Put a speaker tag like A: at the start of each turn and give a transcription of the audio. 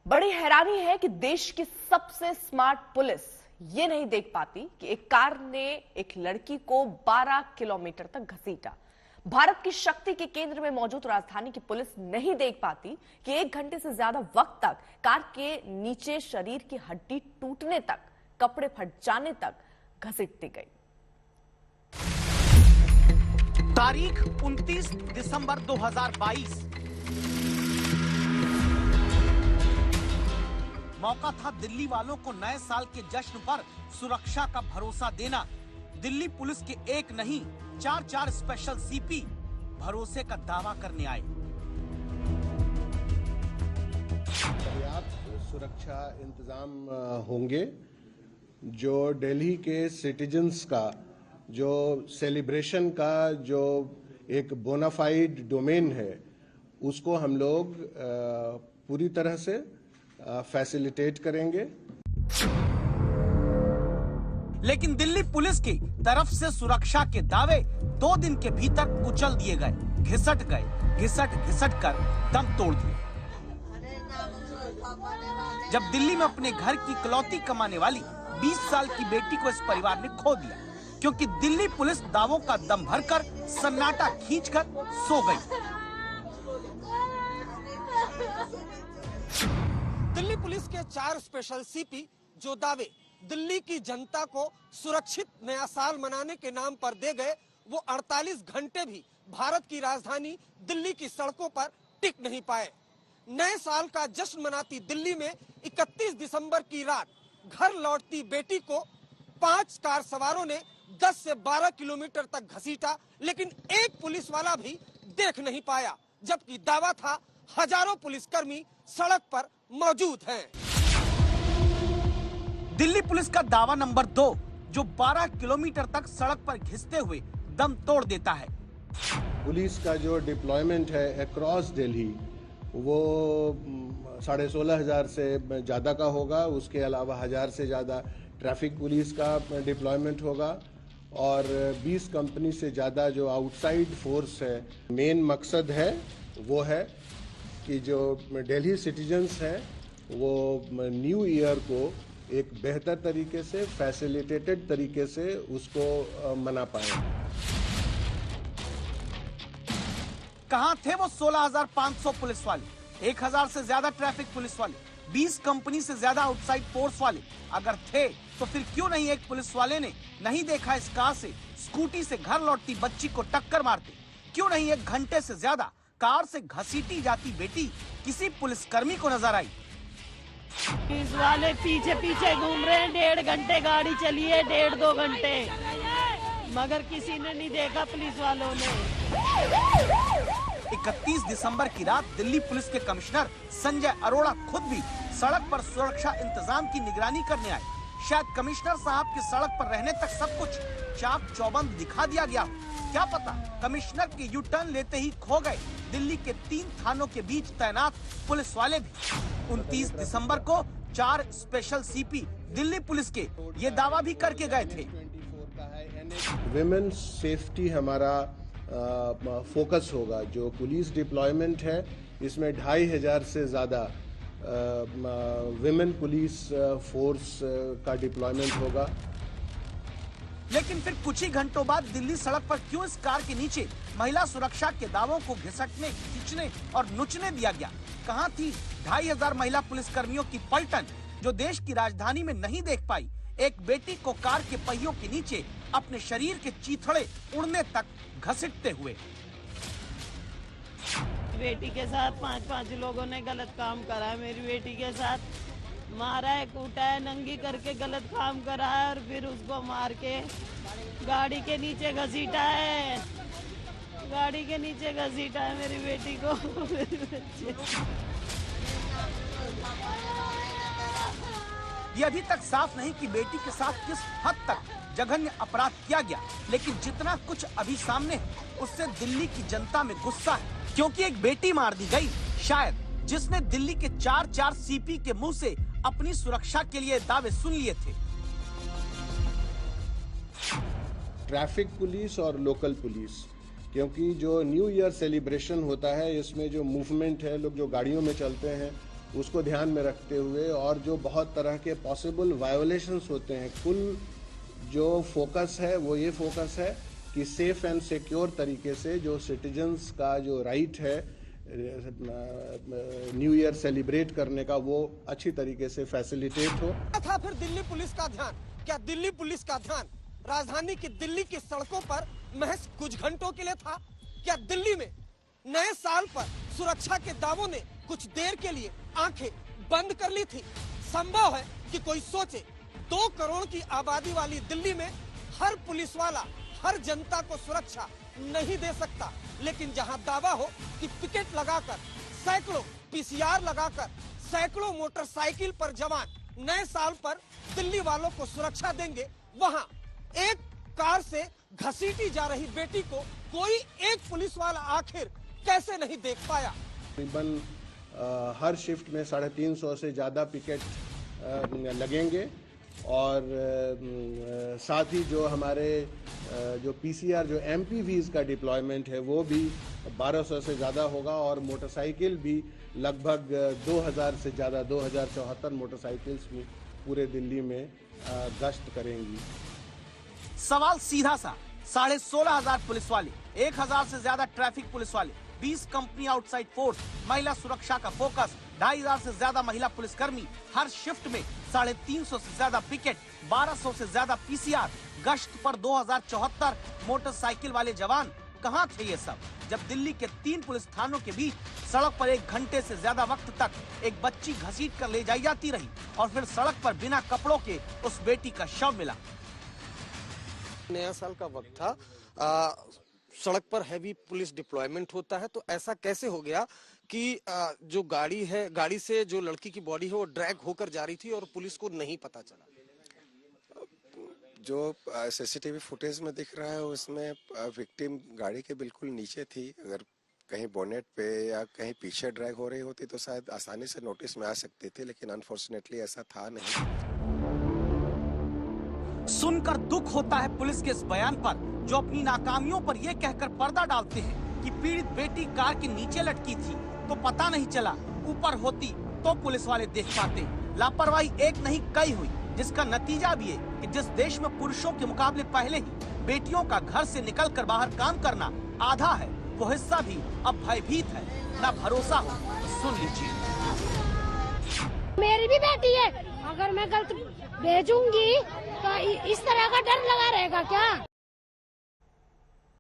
A: बड़ी हैरानी है कि देश की सबसे स्मार्ट पुलिस ये नहीं देख पाती कि एक कार ने एक लड़की को 12 किलोमीटर तक घसीटा। भारत की शक्ति के केंद्र में मौजूद राजधानी की पुलिस नहीं देख पाती कि 1 घंटे से ज्यादा वक्त तक कार के नीचे शरीर की हड्डी टूटने तक, कपड़े फट जाने तक घसीटती गई।
B: तारीख 29 दिसंबर 2022। मौका था दिल्ली वालों को नए साल के जश्न पर सुरक्षा का भरोसा देना। दिल्ली पुलिस के एक नहीं 4 स्पेशल सीपी भरोसे का दावा करने आए।
C: पर्याप्त सुरक्षा इंतजाम होंगे। जो दिल्ली के सिटीजन्स का जो सेलिब्रेशन का जो एक बोनाफाइड डोमेन है, उसको हम लोग पूरी तरह से फैसिलिटेट करेंगे।
B: लेकिन दिल्ली पुलिस की तरफ से सुरक्षा के दावे 2 दिन के भीतर कुचल दिए गए, घिसट कर दम तोड़ दिए। जब दिल्ली में अपने घर की इकलौती कमाने वाली 20 साल की बेटी को इस परिवार ने खो दिया, क्योंकि दिल्ली पुलिस दावों का दम भरकर सन्नाटा खींचकर सो गई। दिल्ली पुलिस के 4 स्पेशल सीपी जो दावे दिल्ली की जनता को सुरक्षित नया साल मनाने के नाम पर दे गए, वो 48 घंटे भी भारत की राजधानी दिल्ली की सड़कों पर टिक नहीं पाए। नए साल का जश्न मनाती दिल्ली में 31 दिसंबर की रात घर लौटती बेटी को 5 कार सवारों ने 10 से 12 किलोमीटर तक घसीटा, लेकिन एक पुलिस वाला भी देख नहीं पाया, जबकि दावा था हजारों पुलिसकर्मी सड़क पर मौजूद हैं। दिल्ली पुलिस का दावा नंबर 2, जो 12 किलोमीटर तक सड़क पर घिसते हुए दम तोड़ देता है।
C: पुलिस का जो डिप्लॉयमेंट है अक्रॉस दिल्ली, वो 16,500 से ज़्यादा का होगा। उसके अलावा 1000 से ज़्यादा ट्रैफिक पुलिस का डिप्लॉयमेंट होगा और 20 कंपनी से ज़्यादा जो आउटसाइड फोर्स है। मेन मकसद है वो है कि जो दिल्ली सिटीजन्स हैं वो न्यू ईयर को एक बेहतर तरीके से, फैसिलिटेटेड तरीके से उसको मना पाए।
B: कहां थे वो 16,500 पुलिस वाले, 1000 से ज्यादा ट्रैफिक पुलिस वाले, 20 कंपनी से ज्यादा आउटसाइड फोर्स वाले? अगर थे तो फिर क्यों नहीं एक पुलिस वाले ने नहीं देखा इस कार से स्कूटी से घर लौटती बच्ची को टक्कर मारते? क्यों नहीं 1 घंटे से ज्यादा कार से घसीटी जाती बेटी किसी पुलिसकर्मी को नजर आई?
D: पुलिस वाले पीछे पीछे घूम रहे हैं, 1.5 घंटे गाड़ी चली है, 1.5-2 घंटे, मगर किसी ने नहीं देखा पुलिस वालों ने।
B: 31 दिसंबर की रात दिल्ली पुलिस के कमिश्नर संजय अरोड़ा खुद भी सड़क पर सुरक्षा इंतजाम की निगरानी करने आए। शायद कमिश्नर साहब की सड़क पर रहने तक सब कुछ चाक चौबंद दिखा दिया गया हो। क्या पता कमिश्नर के यू टर्न लेते ही खो गए दिल्ली के 3 थानों के बीच तैनात पुलिस वाले भी। 29 दिसंबर को 4 स्पेशल सीपी दिल्ली पुलिस के ये दावा भी करके गए थे।
C: विमेन सेफ्टी हमारा फोकस होगा। जो पुलिस डिप्लॉयमेंट है, इसमें 2500 से ज्यादा विमेन पुलिस फोर्स का डिप्लॉयमेंट होगा।
B: लेकिन फिर कुछ ही घंटों बाद दिल्ली सड़क पर क्यों इस कार के नीचे महिला सुरक्षा के दावों को घिसटने, खींचने और नुचने दिया गया? कहां थी 2500 महिला पुलिसकर्मियों की पलटन, जो देश की राजधानी में नहीं देख पाई एक बेटी को कार के पहियों के नीचे अपने शरीर के चीथड़े उड़ने तक घसीटते हुए?
D: बेटी के साथ 5 लोगों ने गलत काम करा है। मेरी बेटी के साथ मारा है, कूटा है, नंगी करके गलत काम करा है और फिर उसको मार के गाड़ी के नीचे घसीटा है। गाड़ी के नीचे घसीटा है मेरी बेटी को।
B: ये अभी तक साफ नहीं कि बेटी के साथ किस हद तक जघन्य अपराध किया गया, लेकिन जितना कुछ अभी सामने है उससे दिल्ली की जनता में गुस्सा है, क्योंकि एक बेटी मार दी गई, शायद जिसने दिल्ली के 4 सीपी के मुंह से अपनी सुरक्षा के लिए दावे सुन लिए थे।
C: ट्रैफिक पुलिस और लोकल पुलिस, क्योंकि जो न्यू ईयर सेलिब्रेशन होता है, इसमें जो मूवमेंट है, लोग जो गाड़ियों में चलते हैं उसको ध्यान में रखते हुए और जो बहुत तरह के पॉसिबल वायोलेशंस होते हैं, कुल जो फोकस है वो ये फोकस है कि सेफ एंड सिक्योर तरीके से जो सिटीजन्स का जो राइट है न्यू ईयर सेलिब्रेट करने का, वो अच्छी तरीके से फैसिलिटेट हो।
B: था फिर दिल्ली पुलिस का ध्यान, क्या दिल्ली पुलिस का ध्यान राजधानी की दिल्ली की सड़कों पर महज कुछ घंटों के लिए था? क्या दिल्ली में नए साल पर सुरक्षा के दावों ने कुछ देर के लिए आंखें बंद कर ली थी? संभव है कि कोई सोचे 2 करोड़ की आबादी वाली दिल्ली में हर पुलिस वाला हर जनता को सुरक्षा नहीं दे सकता, लेकिन जहां दावा हो कि पिकेट लगाकर, सैकड़ों पीसीआर लगाकर, सैकड़ों मोटरसाइकिल पर जवान नए साल पर दिल्ली वालों को सुरक्षा देंगे, वहां एक कार से घसीटी जा रही बेटी को कोई एक पुलिस वाला आखिर कैसे नहीं देख पाया?
C: तकरीबन हर शिफ्ट में 350 से ज्यादा पिकेट लगेंगे और साथ ही जो हमारे जो पीसीआर जो एमपीवीज का डिप्लॉयमेंट है वो भी 1200 से ज़्यादा होगा और मोटरसाइकिल भी लगभग 2000 से ज़्यादा 2074 मोटरसाइकिल्स में पूरे दिल्ली में गश्त करेंगी।
E: सवाल सीधा सा, 16,500 पुलिस वाले, 1000 से ज्यादा ट्रैफिक पुलिस वाले, 20 कंपनी आउटसाइड फोर्स, महिला सुरक्षा का फोकस, 2500 से ज्यादा महिला पुलिसकर्मी, हर शिफ्ट में 350 से ज्यादा पिकेट, 1200 से ज्यादा पीसीआर, गश्त पर 2074 मोटरसाइकिल वाले जवान। कहाँ थे ये सब जब दिल्ली के 3 पुलिस थानों के बीच सड़क पर 1 घंटे से ज्यादा वक्त तक एक बच्ची घसीट कर ले जाई जाती रही और फिर सड़क पर बिना कपड़ों के उस बेटी का शव मिला।
B: नया साल का वक्त था, सड़क पर हैवी पुलिस डिप्लॉयमेंट होता है, तो ऐसा कैसे हो गया कि जो गाड़ी है, गाड़ी से जो लड़की की बॉडी है वो ड्रैग होकर जा रही थी और पुलिस को नहीं पता चला?
F: जो सीसीटीवी फुटेज में दिख रहा है उसमें विक्टिम गाड़ी के बिल्कुल नीचे थी। अगर कहीं बोनेट पे या कहीं पीछे ड्रैग हो रही होती तो शायद आसानी से नोटिस में आ सकती थी, लेकिन अनफॉर्चुनेटली ऐसा था नहीं।
E: सुनकर दुख होता है पुलिस के इस बयान पर, जो अपनी नाकामियों पर यह कहकर पर्दा डालते हैं कि पीड़ित बेटी कार के नीचे लटकी थी तो पता नहीं चला, ऊपर होती तो पुलिस वाले देख पाते। लापरवाही एक नहीं कई हुई, जिसका नतीजा भी है कि जिस देश में पुरुषों के मुकाबले पहले ही बेटियों का घर से निकलकर बाहर काम करना आधा है, वो हिस्सा भी अब भयभीत है। ना भरोसा हो तो सुन लीजिए।
G: मेरी भी बेटी है, अगर मैं गलत भेजूंगी तो इस तरह का डर लगा रहेगा क्या?